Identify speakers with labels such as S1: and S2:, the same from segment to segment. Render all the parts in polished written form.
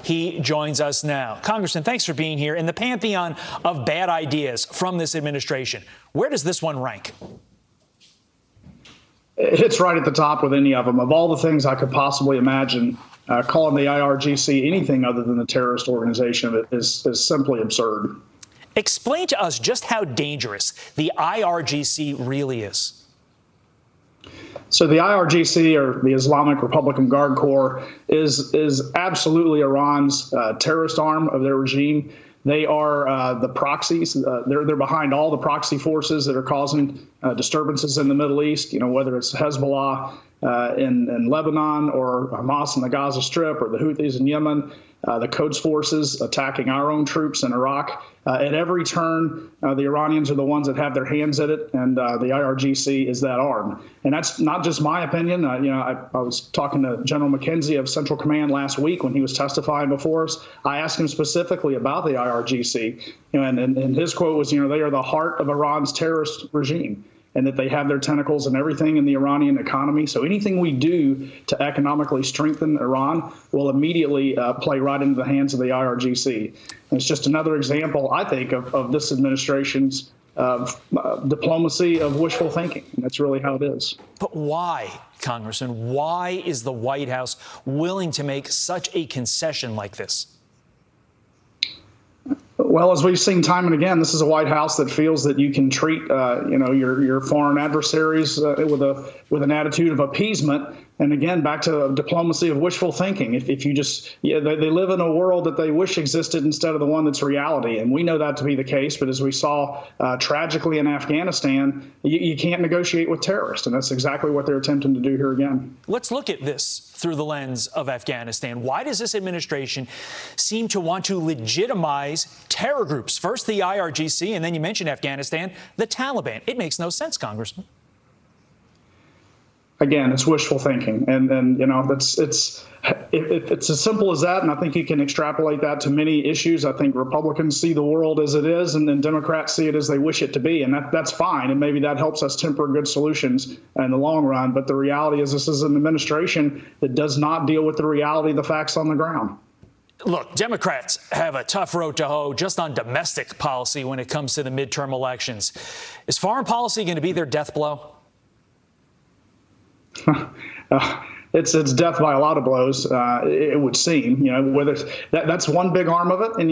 S1: He joins us now. Congressman, thanks for being here. In the pantheon of bad ideas from this administration, where does this one rank?
S2: It's right at the top with any of them. Of all the things I could possibly imagine, calling the IRGC anything other than a terrorist organization is simply absurd.
S1: Explain to us just how dangerous the IRGC really is.
S2: So the IRGC, or the Islamic Republican Guard Corps, is absolutely Iran's terrorist arm of their regime. They are the proxies. They're behind all the proxy forces that are causing disturbances in the Middle East, whether it's Hezbollah in Lebanon or Hamas in the Gaza Strip or the Houthis in Yemen, the Quds forces attacking our own troops in Iraq. At every turn, the Iranians are the ones that have their hands in it, and the IRGC is that arm. And that's not just my opinion. I was talking to General McKenzie of Central Command last week when he was testifying before us. I asked him specifically about the IRGC, and his quote was, they are the heart of Iran's terrorist regime, and that they have their tentacles in everything in the Iranian economy. So anything we do to economically strengthen Iran will immediately play right into the hands of the IRGC. And it's just another example, I think, of this administration's diplomacy of wishful thinking. And that's really how it is.
S1: But why, Congressman, why is the White House willing to make such a concession like this?
S2: Well, as we've seen time and again, this is a White House that feels that you can treat, your foreign adversaries with an attitude of appeasement. And again, back to diplomacy of wishful thinking. If you just, they live in a world that they wish existed instead of the one that's reality. And we know that to be the case. But as we saw tragically in Afghanistan, you can't negotiate with terrorists. And that's exactly what they're attempting to do here again.
S1: Let's look at this through the lens of Afghanistan. Why does this administration seem to want to legitimize terror groups? First the IRGC, and then you mentioned Afghanistan, the Taliban. It makes no sense, Congressman.
S2: Again, it's wishful thinking, and it's as simple as that. And I think you can extrapolate that to many issues. I think Republicans see the world as it is, and then Democrats see it as they wish it to be, and that's fine. And maybe that helps us temper good solutions in the long run. But the reality is, this is an administration that does not deal with the reality of the facts on the ground.
S1: Look, Democrats have a tough road to hoe just on domestic policy when it comes to the midterm elections. Is foreign policy going to be their death blow?
S2: It's death by a lot of blows. It would seem, whether that's one big arm of it, and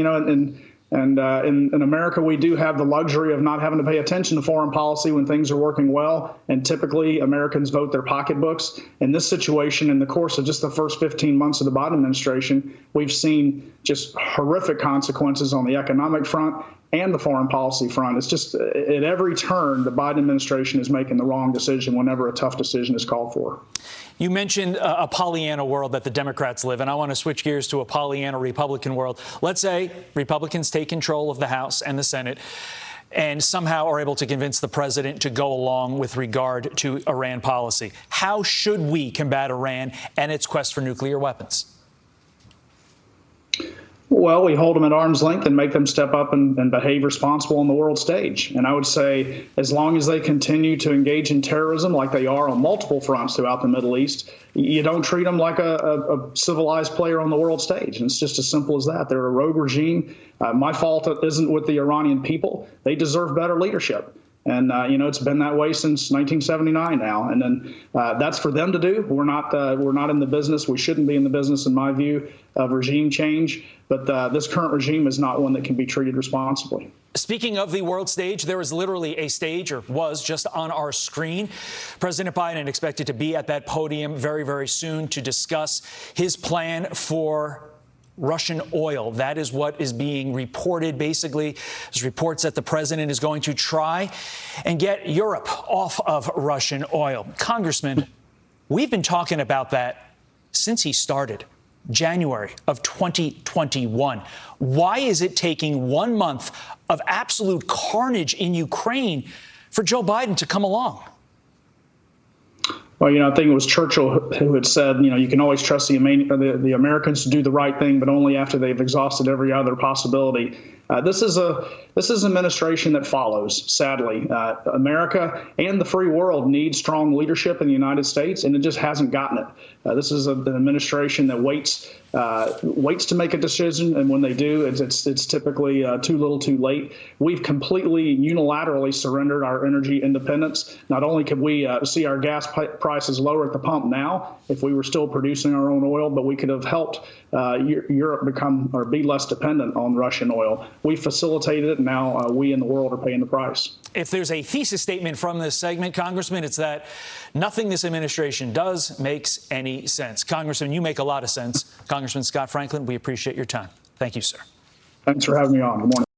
S2: in America we do have the luxury of not having to pay attention to foreign policy when things are working well, and typically Americans vote their pocketbooks. In this situation, in the course of just the first 15 months of the Biden administration, we've seen just horrific consequences on the economic front and the foreign policy front. It's just at every turn, the Biden administration is making the wrong decision whenever a tough decision is called for.
S1: You mentioned a Pollyanna world that the Democrats live in. I want to switch gears to a Pollyanna Republican world. Let's say Republicans take control of the House and the Senate and somehow are able to convince the president to go along with regard to Iran policy. How should we combat Iran and its quest for nuclear weapons?
S2: Well, we hold them at arm's length and make them step up and behave responsible on the world stage. And I would say as long as they continue to engage in terrorism like they are on multiple fronts throughout the Middle East, you don't treat them like a civilized player on the world stage. And it's just as simple as that. They're a rogue regime. My fault isn't with the Iranian people. They deserve better leadership. And, it's been that way since 1979 now. And then that's for them to do. We're not in the business. We shouldn't be in the business, in my view, of regime change. But this current regime is not one that can be treated responsibly.
S1: Speaking of the world stage, there is literally a stage, or was just on our screen. President Biden expected to be at that podium very, very soon to discuss his plan for Russian oil. That is what is being reported. Basically, there's reports that the president is going to try and get Europe off of Russian oil. Congressman, we've been talking about that since he started, January of 2021. Why is it taking 1 month of absolute carnage in Ukraine for Joe Biden to come along?
S2: Well, I think it was Churchill who had said, you can always trust the Americans to do the right thing, but only after they've exhausted every other possibility. This is an administration that follows, sadly. America and the free world need strong leadership in the United States, and it just hasn't gotten it. This is an administration that waits waits to make a decision, and when they do, it's typically too little, too late. We've completely unilaterally surrendered our energy independence. Not only could we see our gas prices lower at the pump now if we were still producing our own oil, but we could have helped Europe become or be less dependent on Russian oil. We facilitated it, and now we in the world are paying the price.
S1: If there's a thesis statement from this segment, Congressman, it's that nothing this administration does makes any sense. Congressman, you make a lot of sense. Congressman Scott Franklin, we appreciate your time. Thank you, sir.
S2: Thanks for having me on. Good morning.